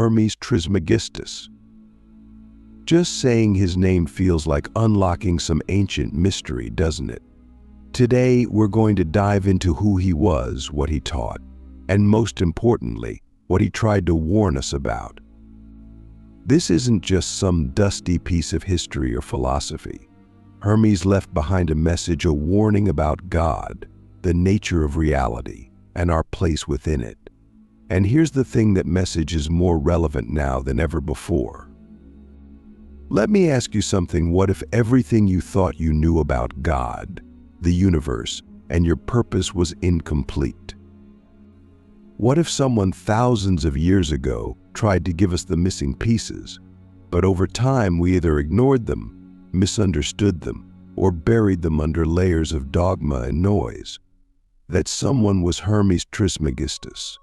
Hermes Trismegistus. Just saying his name feels like unlocking some ancient mystery, doesn't it? Today, we're going to dive into who he was, what he taught, and most importantly, what he tried to warn us about. This isn't just some dusty piece of history or philosophy. Hermes left behind a message, a warning about God, the nature of reality, and our place within it. And here's the thing: that message is more relevant now than ever before. Let me ask you something. What if everything you thought you knew about God, the universe, and your purpose was incomplete? What if someone thousands of years ago tried to give us the missing pieces, but over time we either ignored them, misunderstood them, or buried them under layers of dogma and noise? That someone was Hermes Trismegistus.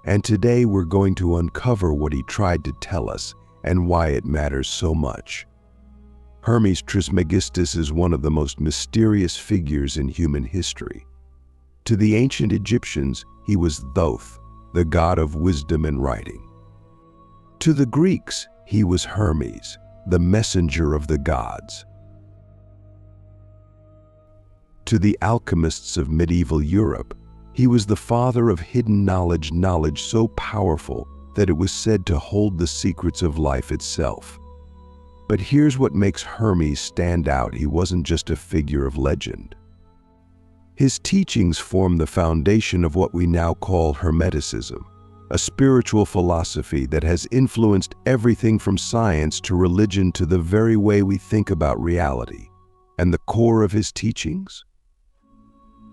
And today we're going to uncover what he tried to tell us and why it matters so much. Hermes Trismegistus is one of the most mysterious figures in human history. To the ancient Egyptians, he was Thoth, the god of wisdom and writing. To the Greeks, he was Hermes, the messenger of the gods. To the alchemists of medieval Europe, he was the father of hidden knowledge, knowledge so powerful that it was said to hold the secrets of life itself. But here's what makes Hermes stand out: he wasn't just a figure of legend. His teachings form the foundation of what we now call Hermeticism, a spiritual philosophy that has influenced everything from science to religion to the very way we think about reality. And the core of his teachings?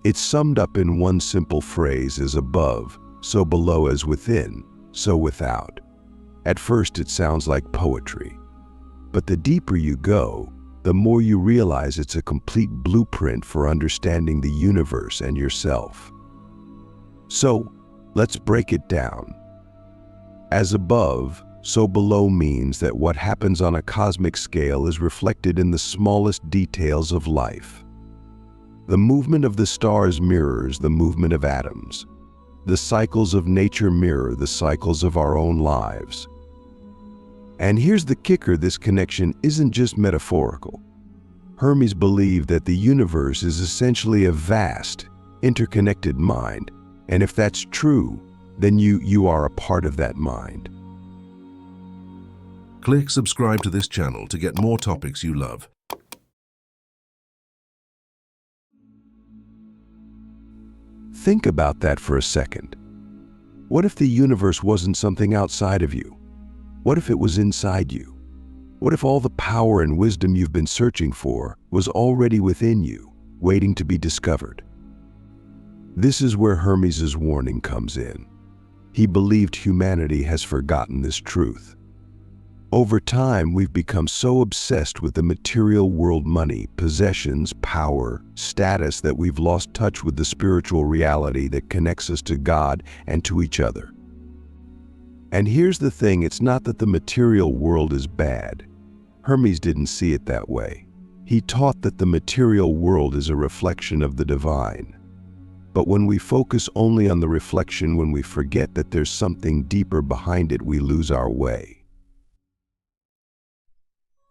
It's summed up in one simple phrase: as above, so below; as within, so without. At first it sounds like poetry, but the deeper you go, the more you realize it's a complete blueprint for understanding the universe and yourself. So, let's break it down. As above, so below means that what happens on a cosmic scale is reflected in the smallest details of life. The movement of the stars mirrors the movement of atoms. The cycles of nature mirror the cycles of our own lives. And here's the kicker: this connection isn't just metaphorical. Hermes believed that the universe is essentially a vast, interconnected mind, and if that's true, then you are a part of that mind. Click subscribe to this channel to get more topics you love. Think about that for a second. What if the universe wasn't something outside of you? What if it was inside you? What if all the power and wisdom you've been searching for was already within you, waiting to be discovered? This is where Hermes's warning comes in. He believed humanity has forgotten this truth. Over time, we've become so obsessed with the material world, money, possessions, power, status, that we've lost touch with the spiritual reality that connects us to God and to each other. And here's the thing: it's not that the material world is bad. Hermes didn't see it that way. He taught that the material world is a reflection of the divine. But when we focus only on the reflection, when we forget that there's something deeper behind it, we lose our way.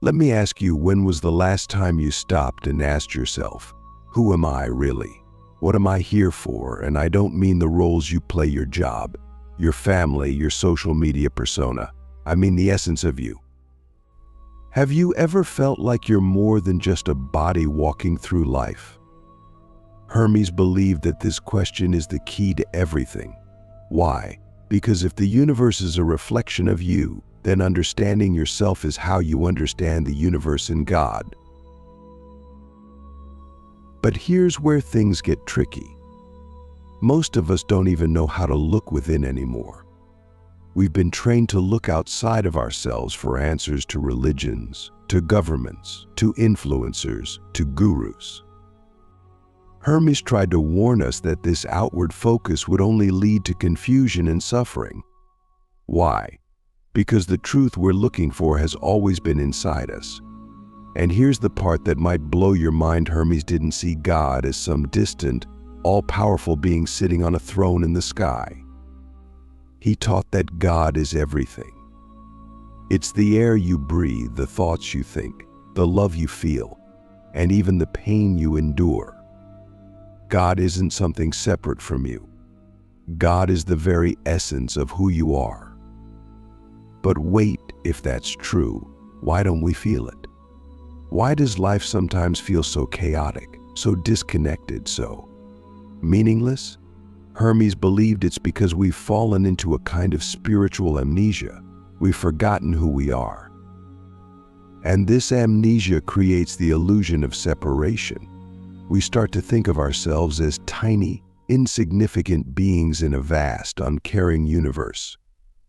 Let me ask you, when was the last time you stopped and asked yourself, who am I really? What am I here for? And I don't mean the roles you play, your job, your family, your social media persona. I mean the essence of you. Have you ever felt like you're more than just a body walking through life? Hermes believed that this question is the key to everything. Why? Because if the universe is a reflection of you, then understanding yourself is how you understand the universe and God. But here's where things get tricky. Most of us don't even know how to look within anymore. We've been trained to look outside of ourselves for answers to religions, to governments, to influencers, to gurus. Hermes tried to warn us that this outward focus would only lead to confusion and suffering. Why? Because the truth we're looking for has always been inside us. And here's the part that might blow your mind: Hermes didn't see God as some distant, all-powerful being sitting on a throne in the sky. He taught that God is everything. It's the air you breathe, the thoughts you think, the love you feel, and even the pain you endure. God isn't something separate from you. God is the very essence of who you are. But wait, if that's true, why don't we feel it? Why does life sometimes feel so chaotic, so disconnected, so meaningless? Hermes believed it's because we've fallen into a kind of spiritual amnesia. We've forgotten who we are. And this amnesia creates the illusion of separation. We start to think of ourselves as tiny, insignificant beings in a vast, uncaring universe.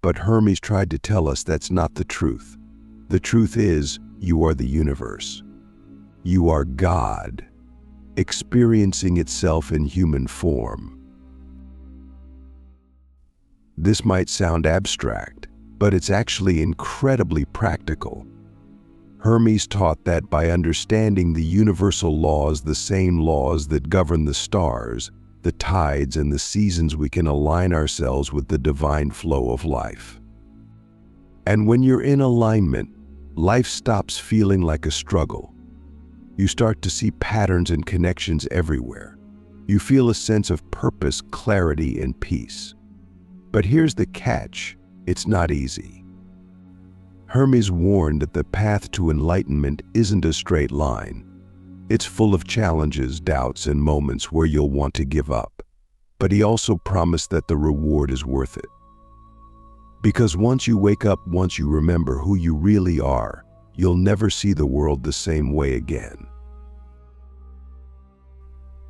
But Hermes tried to tell us that's not the truth. The truth is, you are the universe. You are God, experiencing itself in human form. This might sound abstract, but it's actually incredibly practical. Hermes taught that by understanding the universal laws, the same laws that govern the stars, the tides, and the seasons, we can align ourselves with the divine flow of life. And when you're in alignment, life stops feeling like a struggle. You start to see patterns and connections everywhere. You feel a sense of purpose, clarity, and peace. But here's the catch: it's not easy. Hermes warned that the path to enlightenment isn't a straight line. It's full of challenges, doubts, and moments where you'll want to give up. But he also promised that the reward is worth it. Because once you wake up, once you remember who you really are, you'll never see the world the same way again.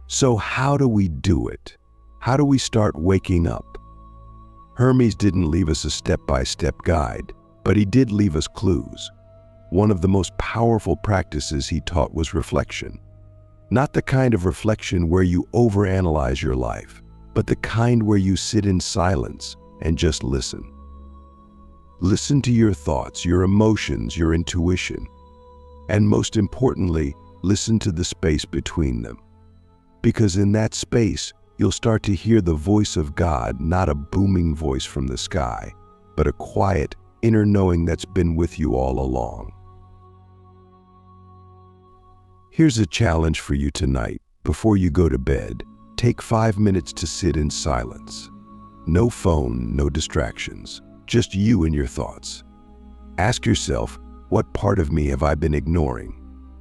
So how do we do it? How do we start waking up? Hermes didn't leave us a step-by-step guide, but he did leave us clues. One of the most powerful practices he taught was reflection. Not the kind of reflection where you overanalyze your life, but the kind where you sit in silence and just listen. Listen to your thoughts, your emotions, your intuition, and most importantly, listen to the space between them. Because in that space, you'll start to hear the voice of God, not a booming voice from the sky, but a quiet, inner knowing that's been with you all along. Here's a challenge for you tonight. Before you go to bed, take 5 minutes to sit in silence. No phone, no distractions, just you and your thoughts. Ask yourself, what part of me have I been ignoring?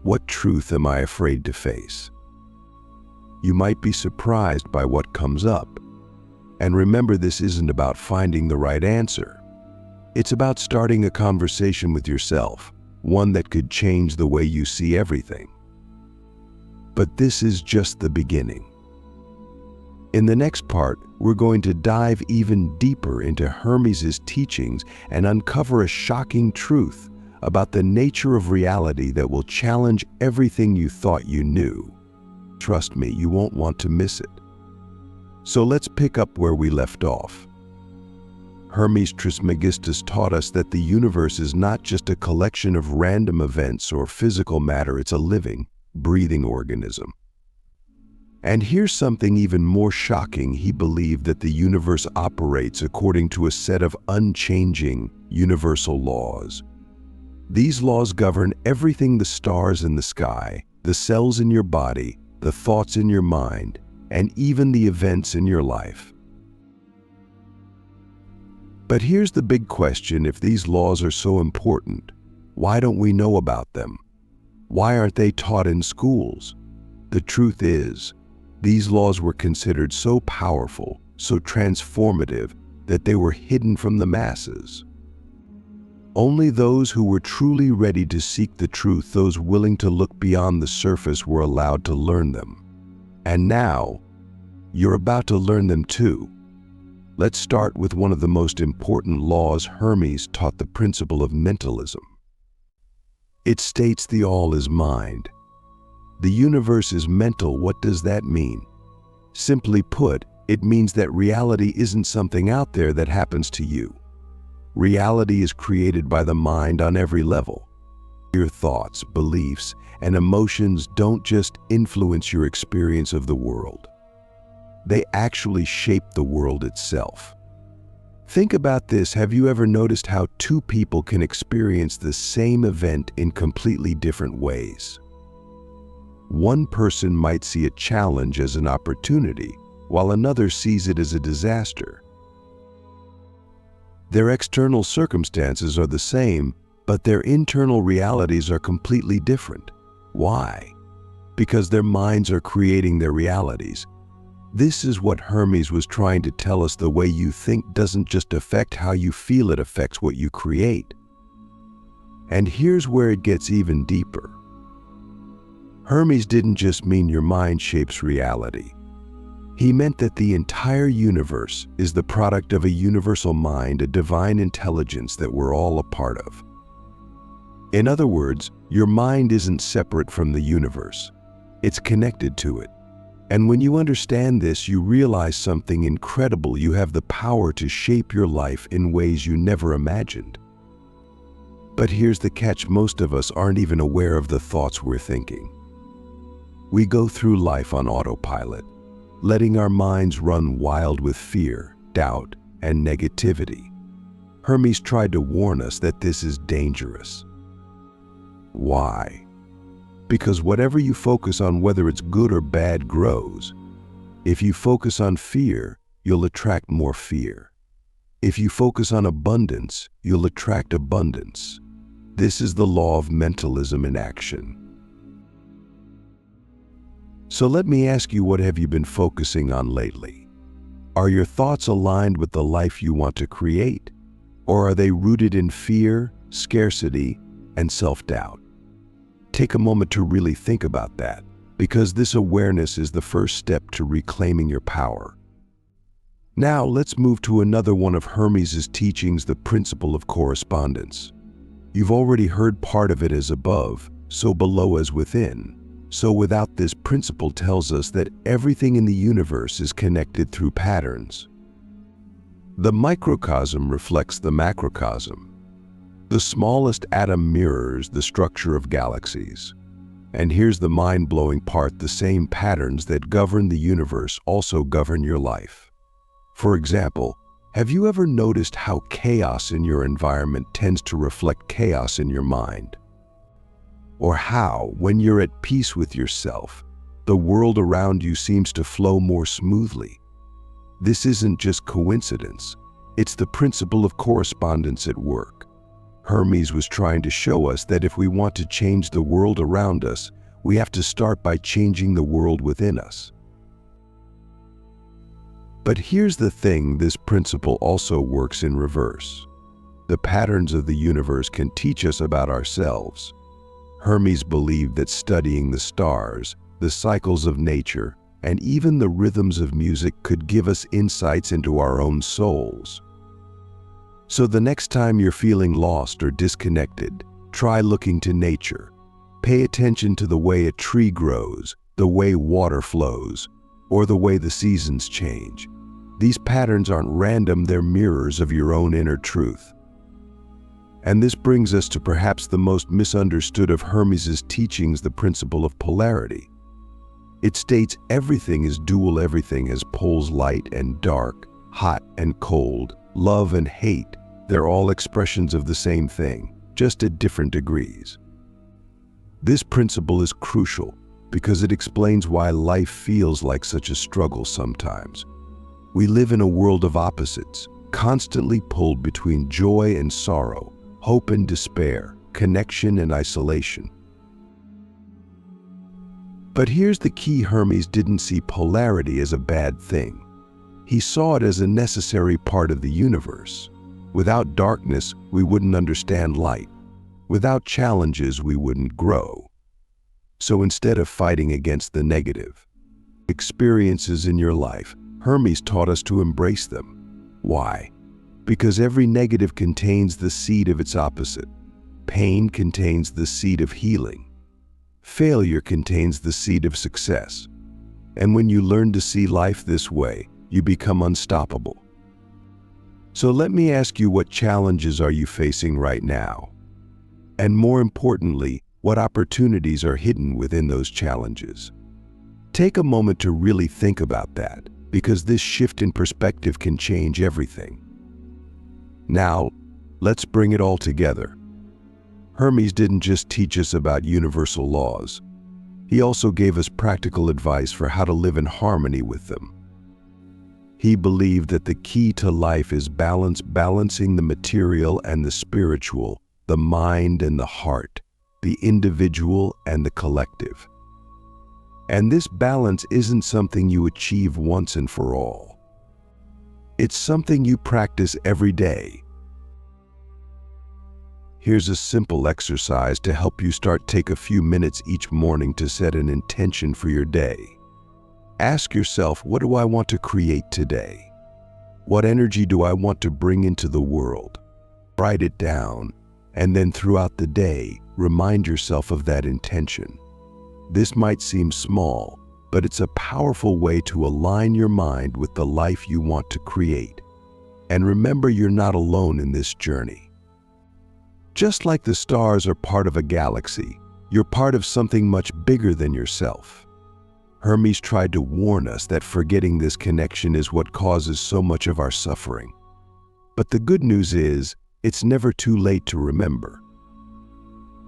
What truth am I afraid to face? You might be surprised by what comes up. And remember, this isn't about finding the right answer. It's about starting a conversation with yourself, one that could change the way you see everything. But this is just the beginning. In the next part, we're going to dive even deeper into Hermes's teachings and uncover a shocking truth about the nature of reality that will challenge everything you thought you knew. Trust me, you won't want to miss it. So let's pick up where we left off. Hermes Trismegistus taught us that the universe is not just a collection of random events or physical matter, it's a living, breathing organism. And here's something even more shocking. He believed that the universe operates according to a set of unchanging, universal laws. These laws govern everything: the stars in the sky, the cells in your body, the thoughts in your mind, and even the events in your life. But here's the big question: if these laws are so important, why don't we know about them? Why aren't they taught in schools? The truth is, these laws were considered so powerful, so transformative, that they were hidden from the masses. Only those who were truly ready to seek the truth, those willing to look beyond the surface, were allowed to learn them. And now, you're about to learn them too. Let's start with one of the most important laws. Hermes taught the principle of mentalism. It states the all is mind. The universe is mental. What does that mean? Simply put, it means that reality isn't something out there that happens to you. Reality is created by the mind on every level. Your thoughts, beliefs, and emotions don't just influence your experience of the world. They actually shape the world itself. Think about this. Have you ever noticed how two people can experience the same event in completely different ways? One person might see a challenge as an opportunity, while another sees it as a disaster. Their external circumstances are the same, but their internal realities are completely different. Why? Because their minds are creating their realities. This is what Hermes was trying to tell us. The way you think doesn't just affect how you feel, it affects what you create. And here's where it gets even deeper. Hermes didn't just mean your mind shapes reality. He meant that the entire universe is the product of a universal mind, a divine intelligence that we're all a part of. In other words, your mind isn't separate from the universe. It's connected to it. And when you understand this, you realize something incredible. You have the power to shape your life in ways you never imagined. But here's the catch: most of us aren't even aware of the thoughts we're thinking. We go through life on autopilot, letting our minds run wild with fear, doubt, and negativity. Hermes tried to warn us that this is dangerous. Why? Because whatever you focus on, whether it's good or bad, grows. If you focus on fear, you'll attract more fear. If you focus on abundance, you'll attract abundance. This is the law of mentalism in action. So let me ask you, what have you been focusing on lately? Are your thoughts aligned with the life you want to create? Or are they rooted in fear, scarcity, and self-doubt? Take a moment to really think about that, because this awareness is the first step to reclaiming your power. Now let's move to another one of Hermes's teachings, the principle of correspondence. You've already heard part of it: as above, so below as within. So without this principle tells us that everything in the universe is connected through patterns. The microcosm reflects the macrocosm. The smallest atom mirrors the structure of galaxies. And here's the mind-blowing part: the same patterns that govern the universe also govern your life. For example, have you ever noticed how chaos in your environment tends to reflect chaos in your mind? Or how, when you're at peace with yourself, the world around you seems to flow more smoothly? This isn't just coincidence. It's the principle of correspondence at work. Hermes was trying to show us that if we want to change the world around us, we have to start by changing the world within us. But here's the thing: this principle also works in reverse. The patterns of the universe can teach us about ourselves. Hermes believed that studying the stars, the cycles of nature, and even the rhythms of music could give us insights into our own souls. So the next time you're feeling lost or disconnected, try looking to nature. Pay attention to the way a tree grows, the way water flows, or the way the seasons change. These patterns aren't random, they're mirrors of your own inner truth. And this brings us to perhaps the most misunderstood of Hermes's teachings, the principle of polarity. It states everything is dual, everything has poles, light and dark, hot and cold, love and hate. They're all expressions of the same thing, just at different degrees. This principle is crucial because it explains why life feels like such a struggle sometimes. We live in a world of opposites, constantly pulled between joy and sorrow, hope and despair, connection and isolation. But here's the key: Hermes didn't see polarity as a bad thing. He saw it as a necessary part of the universe. Without darkness, we wouldn't understand light. Without challenges, we wouldn't grow. So instead of fighting against the negative experiences in your life, Hermes taught us to embrace them. Why? Because every negative contains the seed of its opposite. Pain contains the seed of healing. Failure contains the seed of success. And when you learn to see life this way, you become unstoppable. So let me ask you, what challenges are you facing right now? And more importantly, what opportunities are hidden within those challenges? Take a moment to really think about that, because this shift in perspective can change everything. Now, let's bring it all together. Hermes didn't just teach us about universal laws. He also gave us practical advice for how to live in harmony with them. He believed that the key to life is balancing the material and the spiritual, the mind and the heart, the individual and the collective. And this balance isn't something you achieve once and for all. It's something you practice every day. Here's a simple exercise to help you start. Take a few minutes each morning to set an intention for your day. Ask yourself, what do I want to create today? What energy do I want to bring into the world? Write it down, and then throughout the day, remind yourself of that intention. This might seem small, but it's a powerful way to align your mind with the life you want to create. And remember, you're not alone in this journey. Just like the stars are part of a galaxy, you're part of something much bigger than yourself. Hermes tried to warn us that forgetting this connection is what causes so much of our suffering. But the good news is, it's never too late to remember.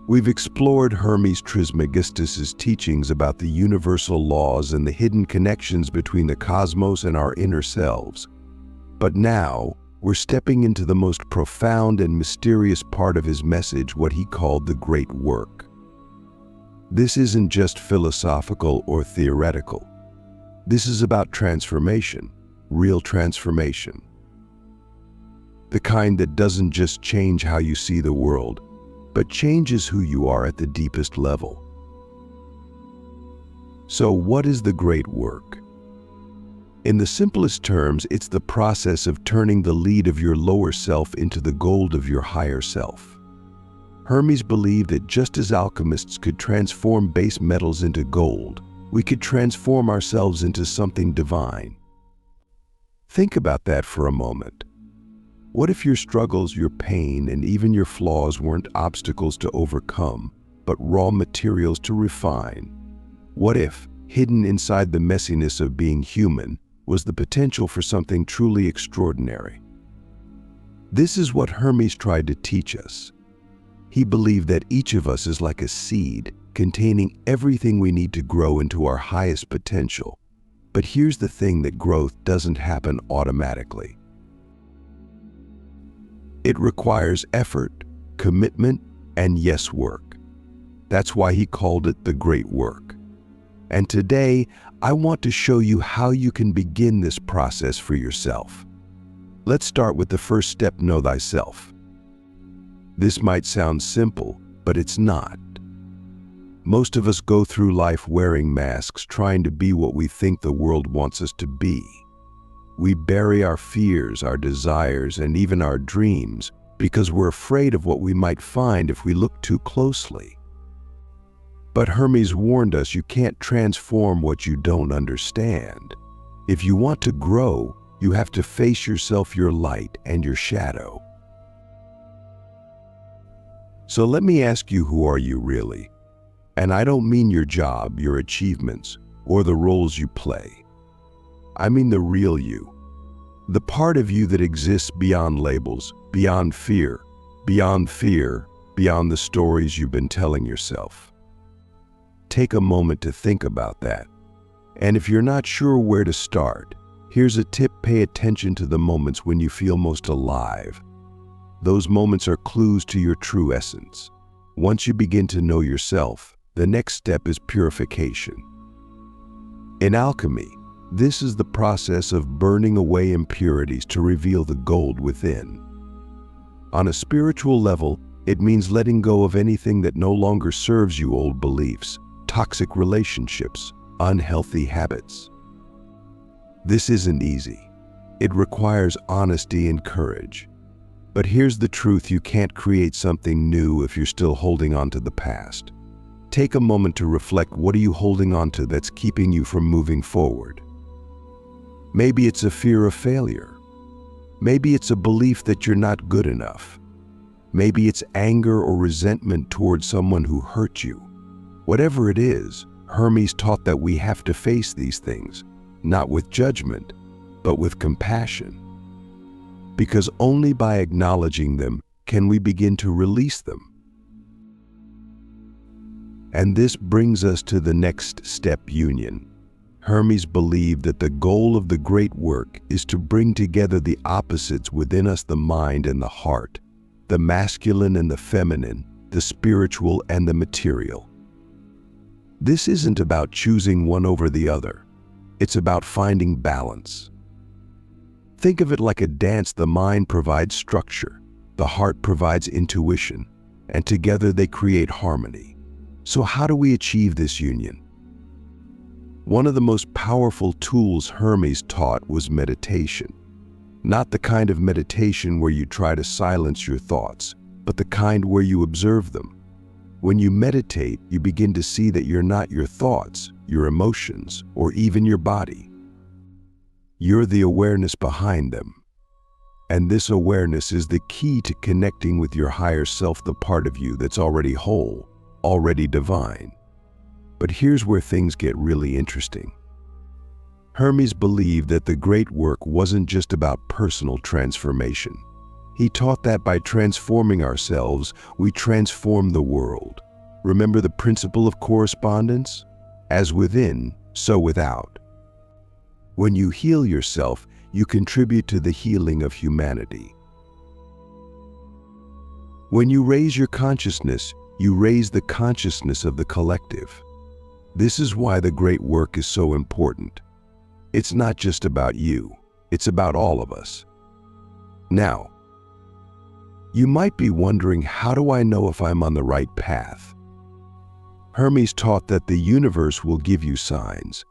We've explored Hermes Trismegistus's teachings about the universal laws and the hidden connections between the cosmos and our inner selves. But now, we're stepping into the most profound and mysterious part of his message, what he called the Great Work. This isn't just philosophical or theoretical. This is about transformation, real transformation. The kind that doesn't just change how you see the world, but changes who you are at the deepest level. So what is the Great Work? In the simplest terms, it's the process of turning the lead of your lower self into the gold of your higher self. Hermes believed that just as alchemists could transform base metals into gold, we could transform ourselves into something divine. Think about that for a moment. What if your struggles, your pain, and even your flaws weren't obstacles to overcome, but raw materials to refine? What if, hidden inside the messiness of being human, was the potential for something truly extraordinary? This is what Hermes tried to teach us. He believed that each of us is like a seed containing everything we need to grow into our highest potential. But here's the thing, that growth doesn't happen automatically. It requires effort, commitment, and yes, work. That's why he called it the Great Work. And today, I want to show you how you can begin this process for yourself. Let's start with the first step: know thyself. This might sound simple, but it's not. Most of us go through life wearing masks, trying to be what we think the world wants us to be. We bury our fears, our desires, and even our dreams because we're afraid of what we might find if we look too closely. But Hermes warned us, you can't transform what you don't understand. If you want to grow, you have to face yourself, your light, and your shadow. So let me ask you, who are you really? And I don't mean your job, your achievements, or the roles you play. I mean the real you. The part of you that exists beyond labels, beyond fear, beyond the stories you've been telling yourself. Take a moment to think about that. And if you're not sure where to start, here's a tip: pay attention to the moments when you feel most alive. Those moments are clues to your true essence. Once you begin to know yourself, the next step is purification. In alchemy, this is the process of burning away impurities to reveal the gold within. On a spiritual level, it means letting go of anything that no longer serves you: old beliefs, toxic relationships, unhealthy habits. This isn't easy. It requires honesty and courage. But here's the truth: you can't create something new if you're still holding on to the past. Take a moment to reflect. What are you holding on to that's keeping you from moving forward? Maybe it's a fear of failure. Maybe it's a belief that you're not good enough. Maybe it's anger or resentment towards someone who hurt you. Whatever it is, Hermes taught that we have to face these things, not with judgment, but with compassion. because only by acknowledging them can we begin to release them. And this brings us to the next step: union. Hermes believed that the goal of the great work is to bring together the opposites within us, the mind and the heart, the masculine and the feminine, the spiritual and the material. This isn't about choosing one over the other. It's about finding balance. Think of it like a dance. The mind provides structure, the heart provides intuition, and together they create harmony. So how do we achieve this union? One of the most powerful tools Hermes taught was meditation. Not the kind of meditation where you try to silence your thoughts, but the kind where you observe them. When you meditate, you begin to see that you're not your thoughts, your emotions, or even your body. You're the awareness behind them. And this awareness is the key to connecting with your higher self, the part of you that's already whole, already divine. But here's where things get really interesting. Hermes believed that the great work wasn't just about personal transformation. He taught that by transforming ourselves, we transform the world. Remember the principle of correspondence? As within, so without. When you heal yourself, you contribute to the healing of humanity. When you raise your consciousness, you raise the consciousness of the collective. This is why the great work is so important. It's not just about you, it's about all of us. Now, you might be wondering, how do I know if I'm on the right path? Hermes taught that the universe will give you signs.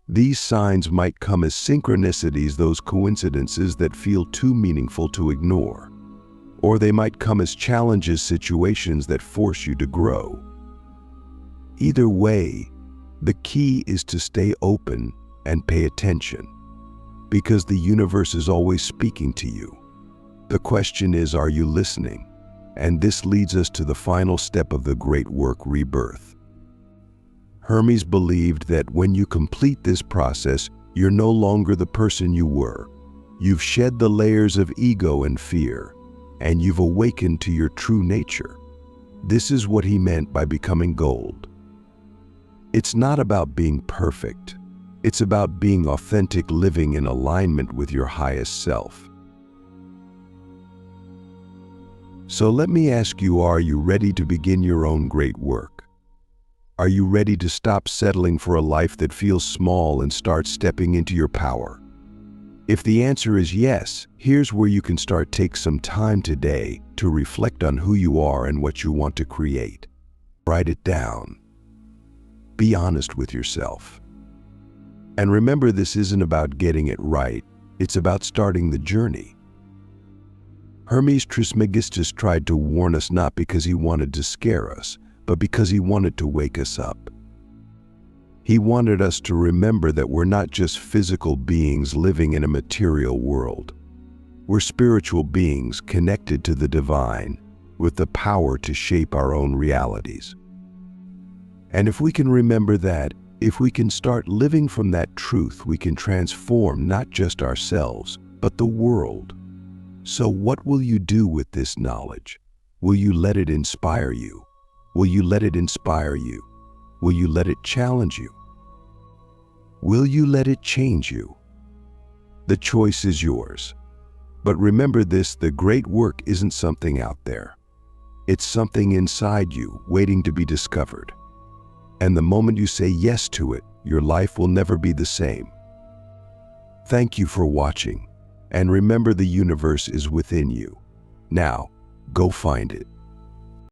These signs might come as synchronicities, those coincidences that feel too meaningful to ignore. Or they might come as challenges, situations that force you to grow. Either way, the key is to stay open and pay attention, because the universe is always speaking to you. The question is, are you listening? And this leads us to the final step of the great work: rebirth. Hermes believed that when you complete this process, you're no longer the person you were. You've shed the layers of ego and fear, and you've awakened to your true nature. This is what he meant by becoming gold. It's not about being perfect. It's about being authentic, living in alignment with your highest self. So let me ask you, are you ready to begin your own great work? Are you ready to stop settling for a life that feels small and start stepping into your power? If the answer is yes, here's where you can start. Take some time today to reflect on who you are and what you want to create. Write it down. Be honest with yourself. And remember, this isn't about getting it right, it's about starting the journey. Hermes Trismegistus tried to warn us, not because he wanted to scare us, but because he wanted to wake us up. He wanted us to remember that we're not just physical beings living in a material world. We're spiritual beings connected to the divine, with the power to shape our own realities. And if we can remember that, if we can start living from that truth, we can transform not just ourselves, but the world. So what will you do with this knowledge? Will you let it inspire you? Will you let it inspire you? Will you let it challenge you? Will you let it change you? The choice is yours. But remember this: the great work isn't something out there. It's something inside you, waiting to be discovered. And the moment you say yes to it, your life will never be the same. Thank you for watching. And remember, the universe is within you. Now, go find it.